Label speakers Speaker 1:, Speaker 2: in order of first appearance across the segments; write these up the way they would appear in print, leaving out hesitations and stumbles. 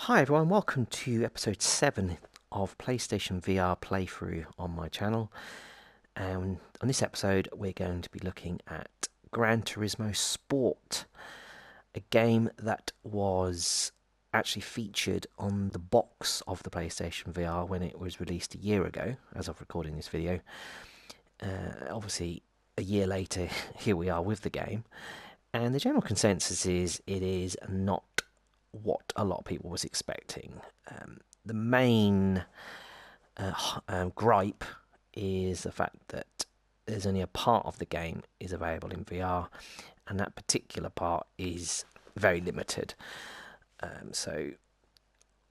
Speaker 1: Hi everyone, welcome to episode 7 of PlayStation VR playthrough on my channel. And on this episode we're going to be looking at Gran Turismo Sport, a game that was actually featured on the box of the PlayStation VR when it was released a year ago, as of recording this video. Obviously a year later here we are with the game, and the general consensus is it is not what a lot of people was expecting. The main gripe is the fact that there's only a part of the game is available in VR, and that particular part is very limited. So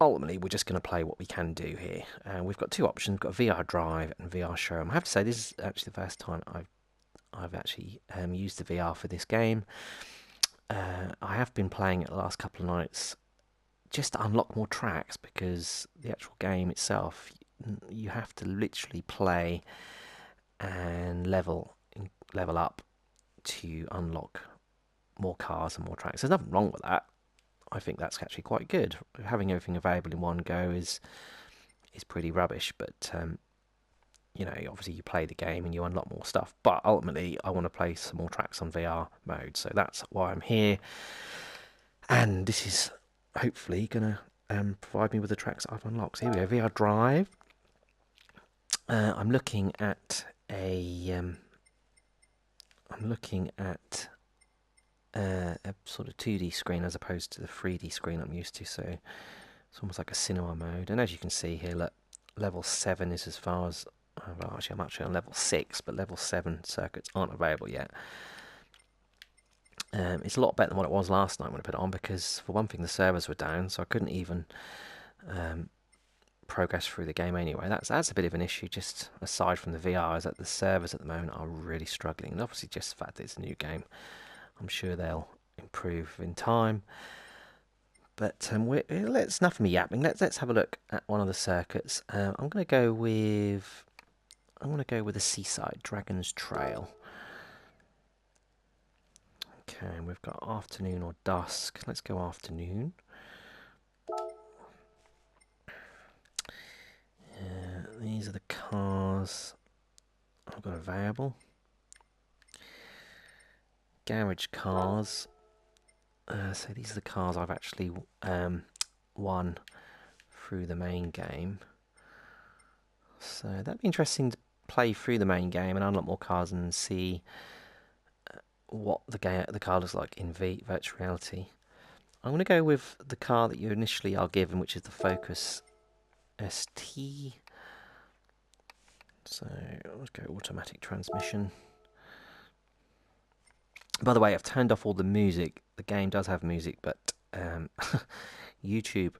Speaker 1: ultimately we're just going to play what we can do here. We've got two options. We've got VR Drive and VR Showroom. I have to say this is actually the first time I've actually used the VR for this game. I have been playing it the last couple of nights just to unlock more tracks, because the actual game itself, you have to literally play and level up to unlock more cars and more tracks. There's nothing wrong with that. I think that's actually quite good. Having everything available in one go is pretty rubbish, but you know, obviously you play the game and you unlock more stuff, but ultimately I want to play some more tracks on VR mode, so that's why I'm here. And this is hopefully going to provide me with the tracks I've unlocked. So here we go, VR Drive. I'm looking at a sort of 2D screen as opposed to the 3D screen I'm used to, so it's almost like a cinema mode. And as you can see here, look, level 7 is as far as well, actually I'm actually on level 6, but level 7 circuits aren't available yet. It's a lot better than what it was last night when I put it on, because for one thing the servers were down, so I couldn't even progress through the game anyway. That's a bit of an issue, just aside from the VR, is that the servers at the moment are really struggling, and obviously just the fact that it's a new game. I'm sure they'll improve in time. But let's enough of me yapping. Let's have a look at one of the circuits. I'm going to go with the Seaside Dragon's Trail. Okay, we've got afternoon or dusk. Let's go afternoon. These are the cars I've got available. Garage cars. So these are the cars I've actually won through the main game. So that'd be interesting to play through the main game and unlock more cars and see what the car looks like in virtual reality. I'm going to go with the car that you initially are given, which is the Focus ST. So let's go automatic transmission. By the way, I've turned off all the music. The game does have music, but YouTube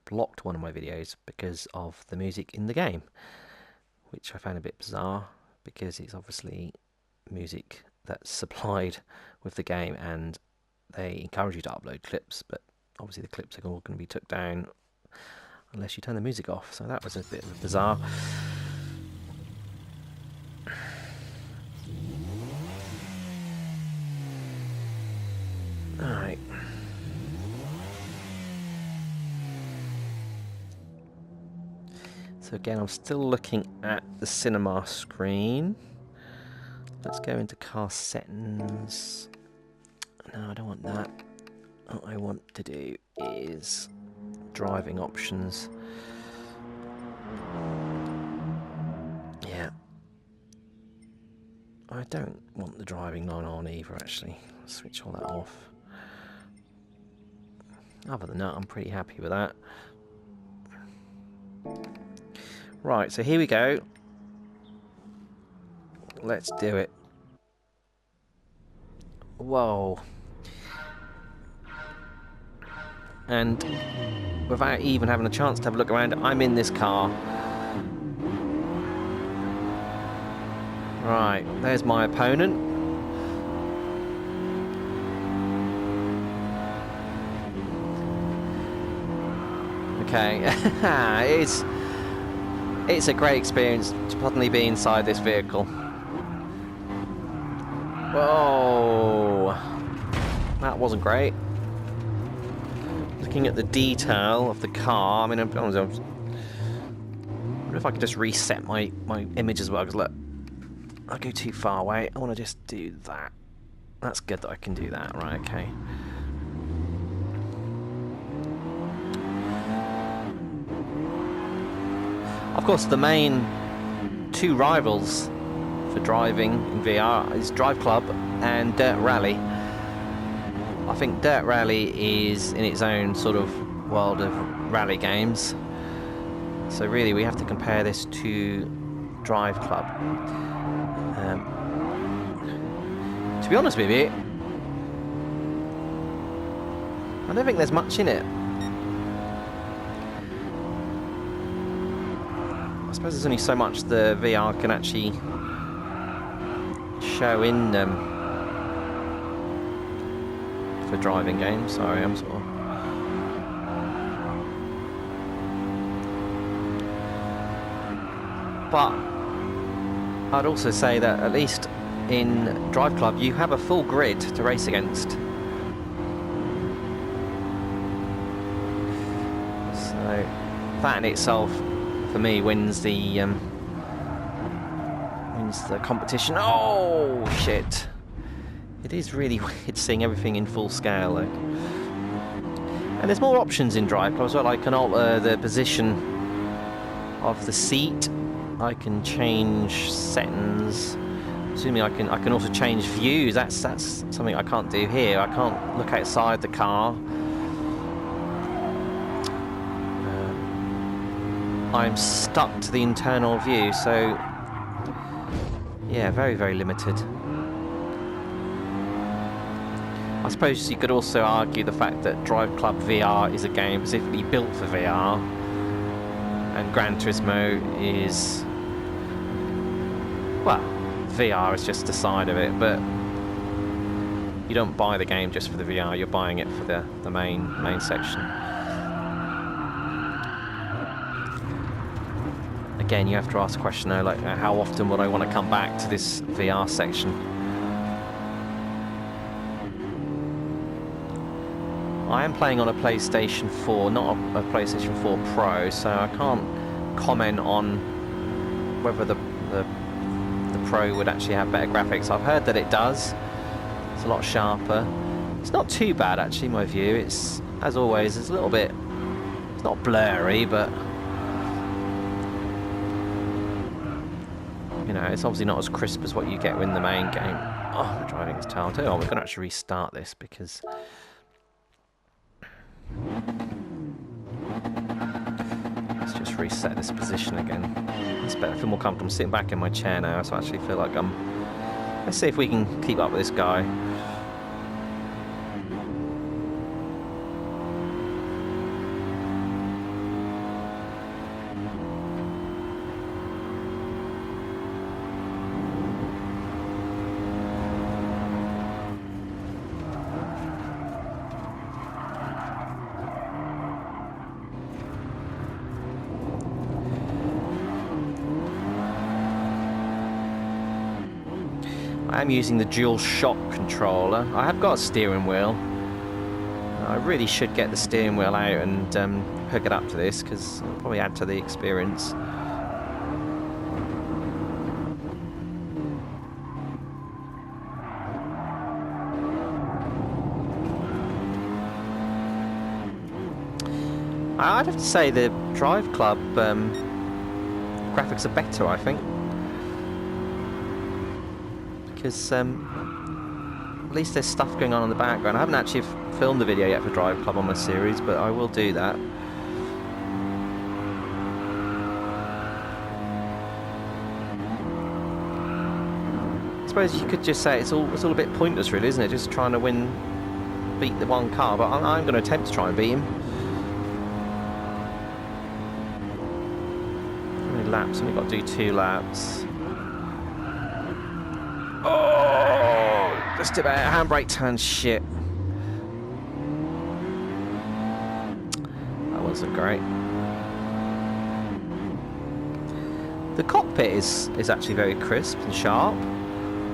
Speaker 1: blocked one of my videos because of the music in the game, which I found a bit bizarre, because it's obviously music that's supplied with the game, and they encourage you to upload clips, but obviously the clips are all going to be took down unless you turn the music off. So that was a bit of a bizarre. Alright. So again, I'm still looking at the cinema screen. Let's go into car settings. No, I don't want that. What I want to do is driving options. Yeah. I don't want the driving line on either, actually. Switch all that off. Other than that, I'm pretty happy with that. Right, so here we go. Let's do it. Whoa. And without even having a chance to have a look around, I'm in this car. Right, there's my opponent. Okay, it's a great experience to suddenly be inside this vehicle. Whoa, that wasn't great. looking at the detail of the car. I mean, I wonder if I could just reset my image as well, because look, I go too far away. I want to just do that. That's good that I can do that. Right, okay. Of course, the main two rivals for driving in VR is Driveclub and Dirt Rally. I think Dirt Rally is in its own sort of world of rally games. So really we have to compare this to Driveclub. To be honest with you, I don't think there's much in it. I suppose there's only so much the VR can actually show in for driving games. Sorry, I'm sort of... But I'd also say that at least in Driveclub you have a full grid to race against. So that in itself, for me, wins the competition. Oh shit! It is really weird seeing everything in full scale, though. And there's more options in Driveclub as well. I can alter the position of the seat. I can change settings. Assuming I can also change views. That's something I can't do here. I can't look outside the car. I'm stuck to the internal view, so yeah, very, very limited. I suppose you could also argue the fact that Driveclub VR is a game specifically built for VR, and Gran Turismo is, well, VR is just the side of it, but you don't buy the game just for the VR, you're buying it for the main section. Again, you have to ask a question though, like how often would I want to come back to this VR section? I am playing on a PlayStation 4, not a PlayStation 4 Pro, so I can't comment on whether the Pro would actually have better graphics. I've heard that it does. It's a lot sharper. It's not too bad actually, in my view. It's, as always, it's a little bit, it's not blurry, but you know, it's obviously not as crisp as what you get in the main game. Oh, we're driving this tail too. Oh, we're going to actually restart this because let's just reset this position again. It's better. I feel more comfortable sitting back in my chair now, so I actually feel like I'm... Let's see if we can keep up with this guy. I'm using the dual shock controller. I have got a steering wheel. I really should get the steering wheel out and hook it up to this, because it'll probably add to the experience. I'd have to say the Driveclub graphics are better, I think. Because at least there's stuff going on in the background. I haven't actually filmed the video yet for Driveclub on my series, but I will do that. I suppose you could just say it's all a bit pointless, really, isn't it? Just trying to beat the one car. But I'm going to attempt to try and beat him. How many laps? I've only got to do 2 laps. Oh, just about handbrake turn shit. That wasn't great. The cockpit is actually very crisp and sharp.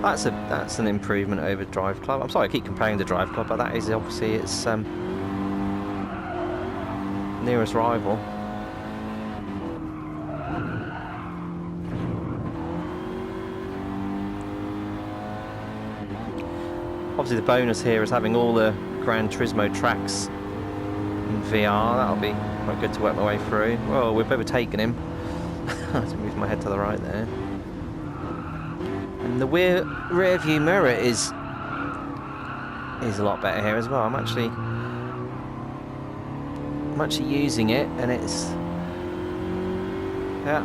Speaker 1: That's an improvement over Driveclub. I'm sorry I keep comparing to Driveclub, but that is obviously it's nearest rival. Obviously the bonus here is having all the Gran Turismo tracks in VR. That'll be quite good to work my way through. Well, we've overtaken him. I have to move my head to the right there. And the rear view mirror is a lot better here as well. I'm actually using it, and it's, yeah,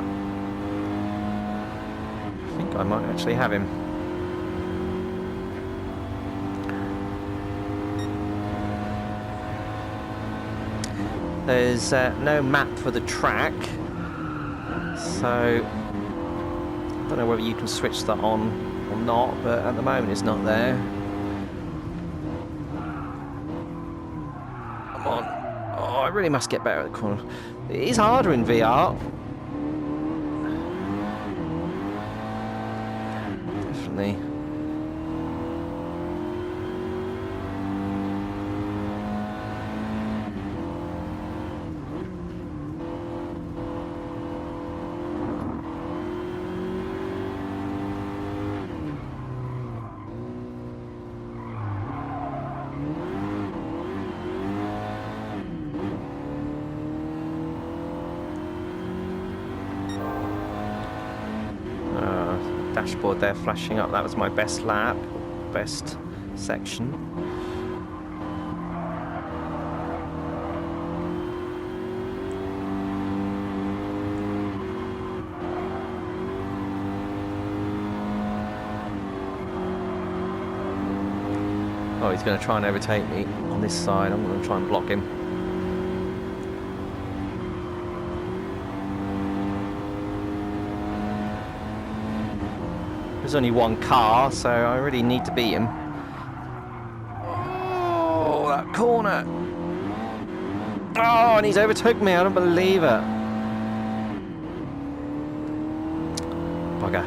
Speaker 1: I think I might actually have him. There's no map for the track, so I don't know whether you can switch that on or not, but at the moment it's not there. Come on. Oh, I really must get better at the corner. It is harder in VR. Definitely. Dashboard there flashing up. That was my best lap, best section. Oh, he's going to try and overtake me on this side. I'm going to try and block him. There's only one car, so I really need to beat him. Oh, that corner! Oh, and he's overtook me. I don't believe it. Bugger.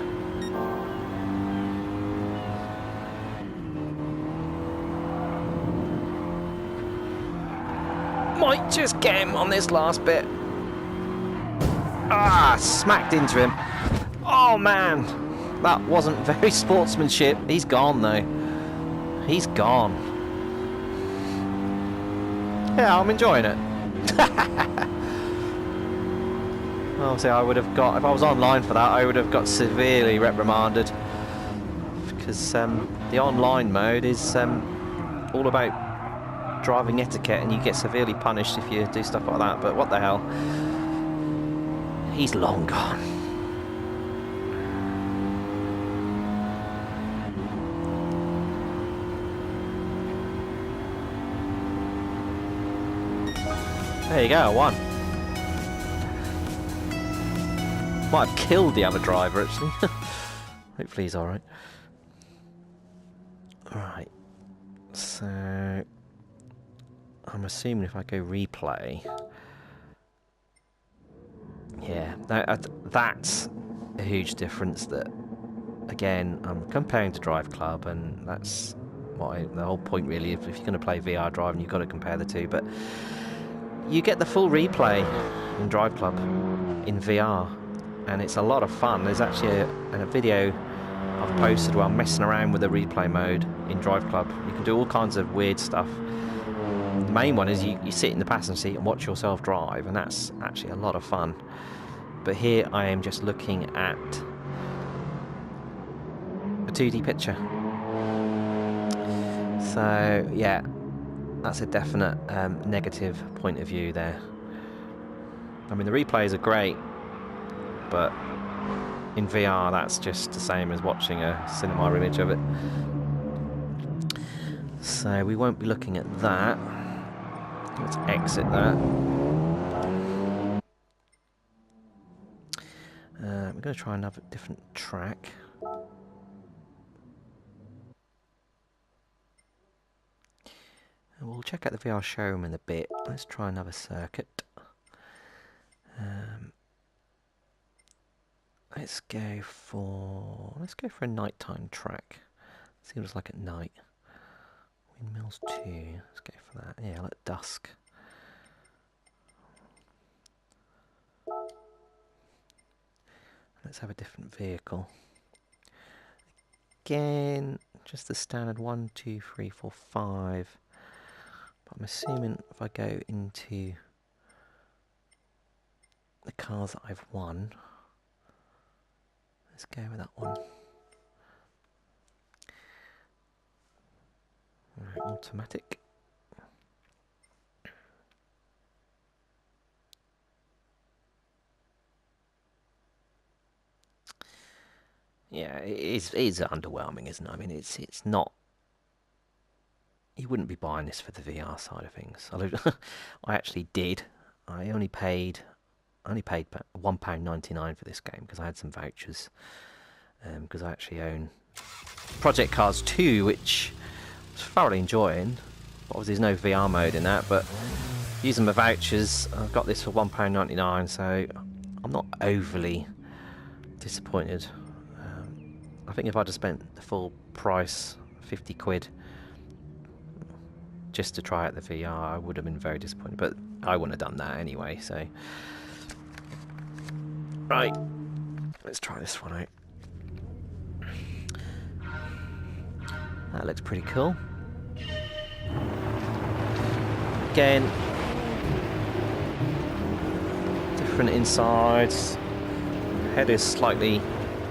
Speaker 1: Might just get him on this last bit. Ah, smacked into him. Oh, man. That wasn't very sportsmanship. He's gone, though. He's gone. Yeah, I'm enjoying it. Obviously, I would have got, if I was online for that, I would have got severely reprimanded. Because the online mode is all about driving etiquette, and you get severely punished if you do stuff like that. But what the hell? He's long gone. There you go, I won. Might have killed the other driver, actually. Hopefully he's alright. Alright. So I'm assuming if I go replay... Yeah, that's a huge difference that, again, I'm comparing to Driveclub, and that's what the whole point really, if you're going to play VR driving, you've got to compare the two, but you get the full replay in Driveclub in VR, and it's a lot of fun. There's actually a video I've posted where I'm messing around with the replay mode in Driveclub. You can do all kinds of weird stuff. The main one is you sit in the passenger seat and watch yourself drive, and that's actually a lot of fun. But here I am just looking at a 2D picture. So yeah, that's a definite negative point of view there. I mean, the replays are great, but in VR that's just the same as watching a cinema image of it. So we won't be looking at that. Let's exit that. We're going to try another different track. And we'll check out the VR showroom in a bit. Let's try another circuit. Let's go for a nighttime track. Seems like at night. Windmills 2. Let's go for that. Yeah, like dusk. Let's have a different vehicle. Again, just the standard 1, 2, 3, 4, 5. But I'm assuming if I go into the cars that I've won, let's go with that one. Right, automatic. Yeah, it is underwhelming, isn't it? I mean, it's not. You wouldn't be buying this for the VR side of things. I actually did. I only paid £1.99 for this game because I had some vouchers. Because I actually own Project Cars 2, which I was thoroughly enjoying. Obviously, there's no VR mode in that, but using my vouchers, I got this for £1.99, so I'm not overly disappointed. I think if I'd have spent the full price, 50 quid, just to try out the VR, I would have been very disappointed, but I wouldn't have done that anyway, so. Right, let's try this one out. That looks pretty cool. Again, different insides. Head is slightly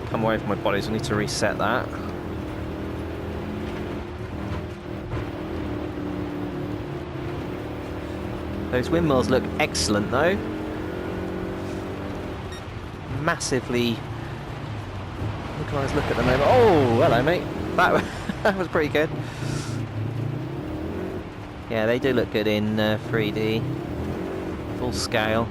Speaker 1: come away from my body, so I need to reset that. Those windmills look excellent though. Massively localised look at the moment. Oh, hello mate. That was pretty good. Yeah, they do look good in 3D, full scale.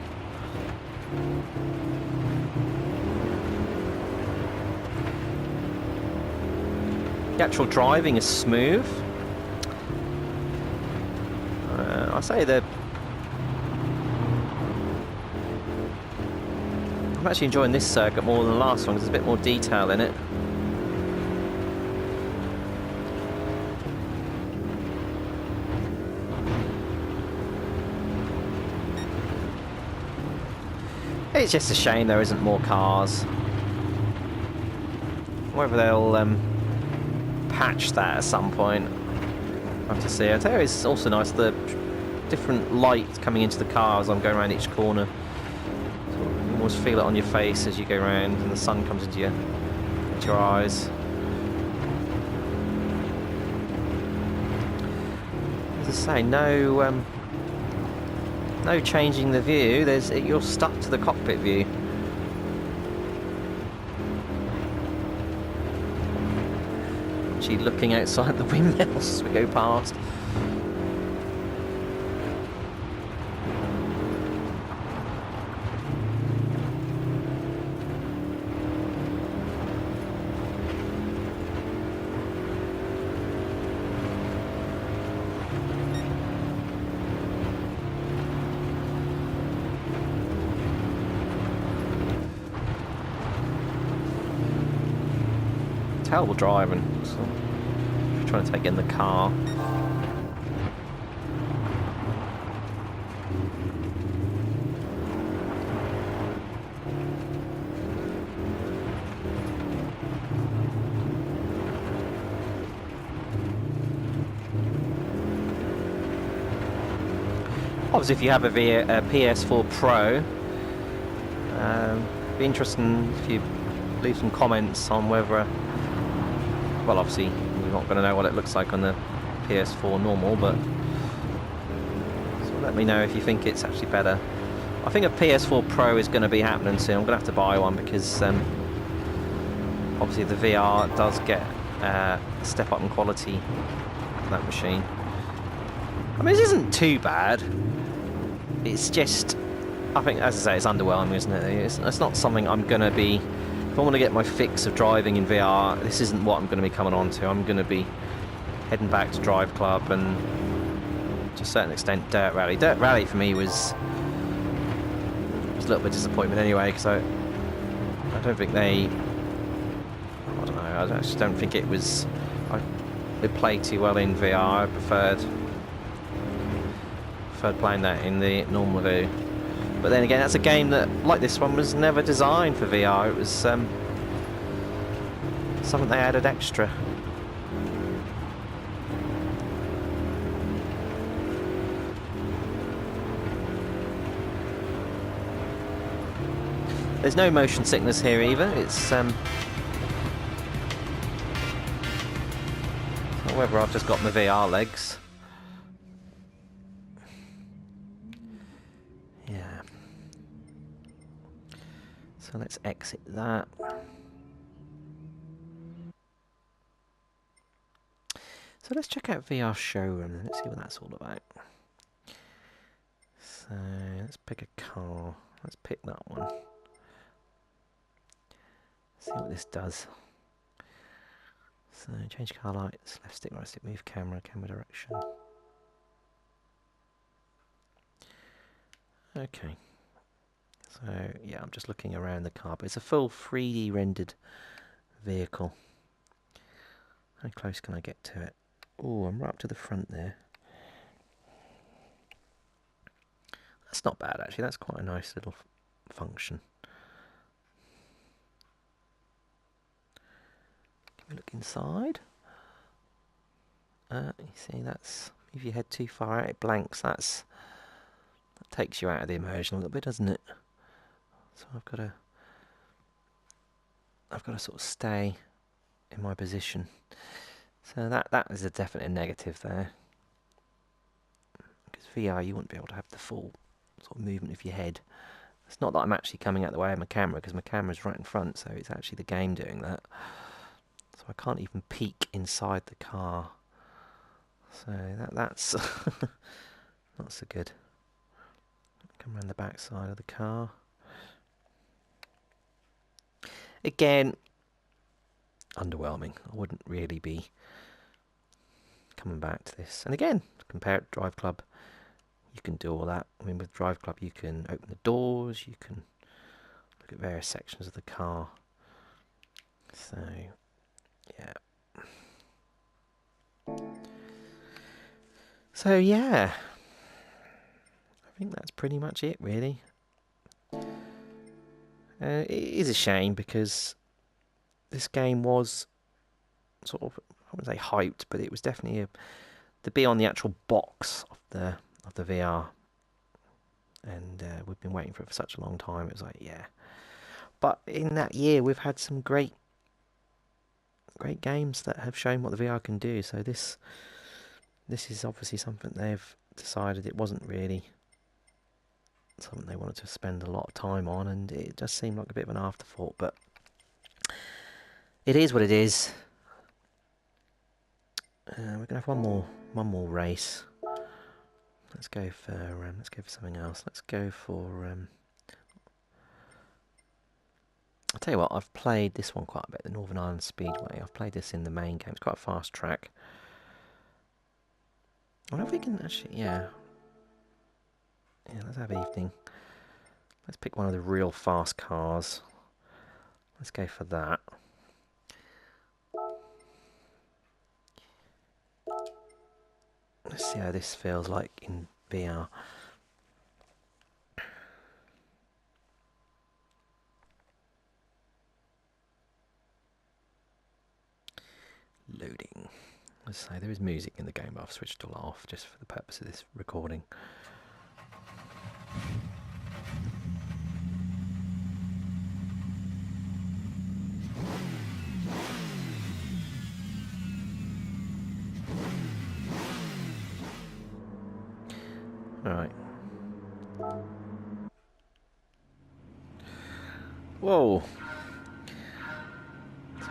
Speaker 1: The actual driving is smooth. I say that I'm actually enjoying this circuit more than the last one because there's a bit more detail in it. It's just a shame there isn't more cars. Whether they'll patch that at some point, I have to see. I tell you, it's also nice the different lights coming into the car as I'm going around each corner. So you almost feel it on your face as you go around, and the sun comes into your eyes. As I say, no changing the view. You're stuck to the cockpit view. Actually looking outside the windmills as we go past. Terrible driving, so trying to take in the car. Obviously, if you have a PS4 Pro, be interesting if you leave some comments on whether. Well, obviously, you're not going to know what it looks like on the PS4 normal, but so let me know if you think it's actually better. I think a PS4 Pro is going to be happening soon. I'm going to have to buy one because obviously the VR does get a step up in quality for that machine. I mean, this isn't too bad. It's just, I think, as I say, it's underwhelming, isn't it? It's not something I'm going to be. If I want to get my fix of driving in VR, this isn't what I'm going to be coming on to. I'm going to be heading back to Driveclub and, to a certain extent, Dirt Rally. Dirt Rally for me was a little bit of disappointment anyway, because I don't think I don't know, I actually don't think it played too well in VR. I preferred playing that in the normal view. But then again, that's a game that, like this one, was never designed for VR. It was something they added extra. There's no motion sickness here either. It's whether I've just got my VR legs. Yeah. So let's exit that. So let's check out VR Showroom and let's see what that's all about. So let's pick a car. Let's pick that one. See what this does. So change car lights, left stick, right stick, move camera, camera direction. Okay. So yeah, I'm just looking around the car, but it's a full 3D rendered vehicle. How close can I get to it? Oh, I'm right up to the front there. That's not bad actually, that's quite a nice little function. Look inside. You see, that's if you head too far out, it blanks. That takes you out of the immersion a little bit, doesn't it? So I've got to sort of stay in my position. So that is a definite negative there. Because VR, you wouldn't be able to have the full sort of movement of your head. It's not that I'm actually coming out the way of my camera, because my camera's right in front, so it's actually the game doing that. So I can't even peek inside the car. So that's not so good. Come around the back side of the car. Again, underwhelming. I wouldn't really be coming back to this. And again, compare it to Driveclub, you can do all that. I mean, with Driveclub you can open the doors, you can look at various sections of the car. So yeah. So yeah, I think that's pretty much it really. It is a shame because this game was sort of, I wouldn't say hyped, but it was definitely to be on the actual box of the VR. And we've been waiting for it for such a long time. It was like, yeah. But in that year, we've had some great games that have shown what the VR can do. So this is obviously something they've decided it wasn't really something they wanted to spend a lot of time on, and it just seemed like a bit of an afterthought. But it is what it is. We're gonna have one more race. Let's go for something else. Let's go for I'll tell you what, I've played this one quite a bit, the Northern Ireland Speedway. I've played this in the main game. It's quite a fast track. I wonder if we can actually, yeah, let's have evening. Let's pick one of the real fast cars. Let's go for that. Let's see how this feels like in VR. Loading. Let's say there is music in the game, but I've switched it all off just for the purpose of this recording. Alright. Whoa!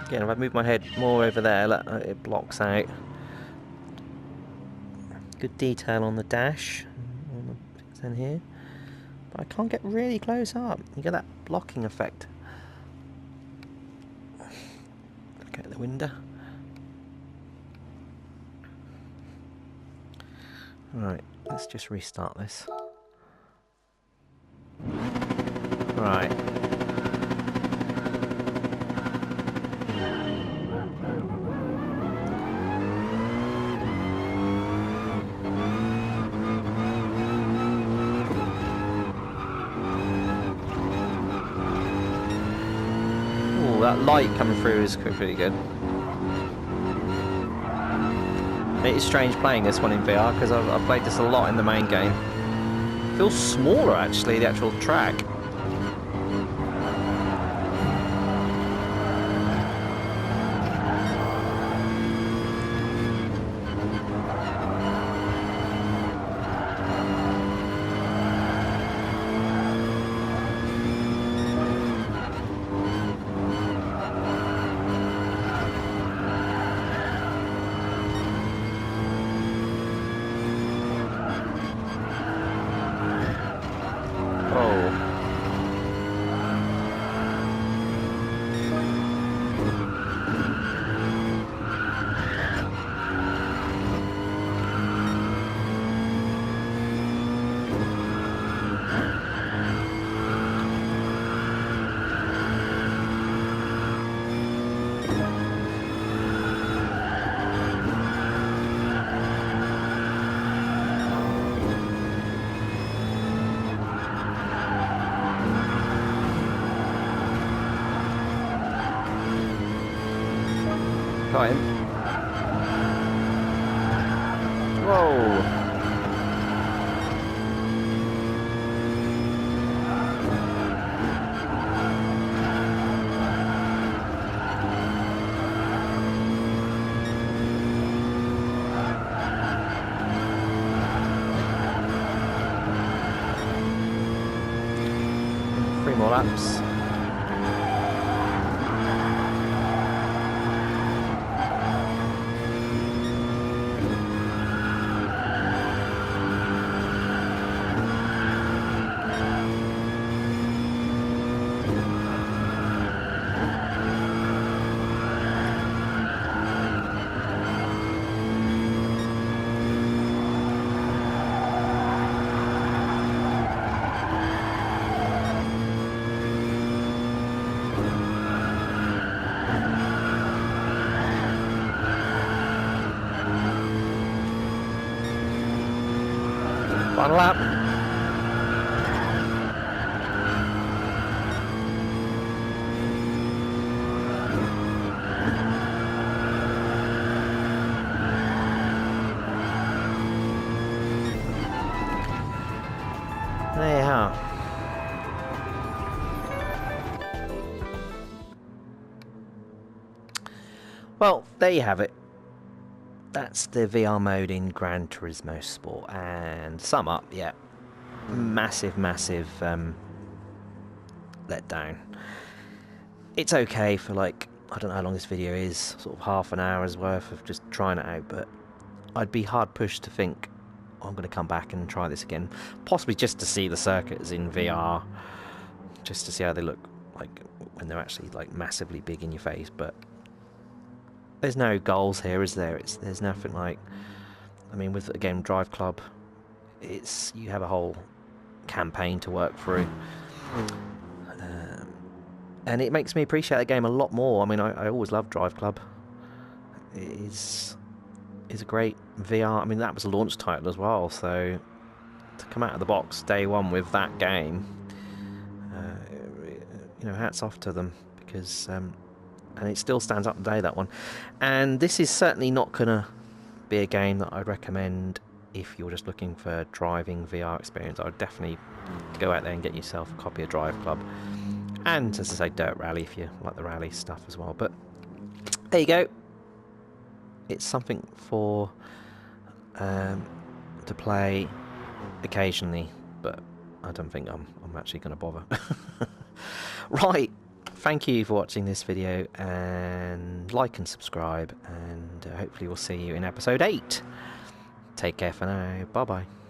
Speaker 1: Again, if I move my head more over there, look, it blocks out. Good detail on the dash, on the things in here. But I can't get really close up. You get that blocking effect. Look out the window. Right, let's just restart this. Right. that light coming through is pretty good. It is strange playing this one in VR because I've played this a lot in the main game. It feels smaller actually, the actual track. Got him. Whoa. Three more laps. Final lap. There you are. Well, there you have it. That's the VR mode in Gran Turismo Sport, and to sum up, yeah, massive letdown. It's okay for like, I don't know how long this video is, sort of half an hour's worth of just trying it out, but I'd be hard pushed to think, oh, I'm going to come back and try this again, possibly just to see the circuits in VR, just to see how they look like when they're actually like massively big in your face. But there's no goals here, is there? There's nothing like, I mean, with, again, Driveclub, you have a whole campaign to work through. And it makes me appreciate the game a lot more. I mean, I always loved Driveclub. It is a great VR. I mean, that was a launch title as well, so to come out of the box day one with that game, you know, hats off to them, because and it still stands up today, that one. And this is certainly not gonna be a game that I'd recommend if you're just looking for driving VR experience. I would definitely go out there and get yourself a copy of Driveclub, and as I say, Dirt Rally if you like the rally stuff as well. But there you go. It's something for to play occasionally, but I don't think I'm actually going to bother. Right, thank you for watching this video, and like and subscribe, and hopefully we'll see you in episode 8. Take care for now. Bye bye.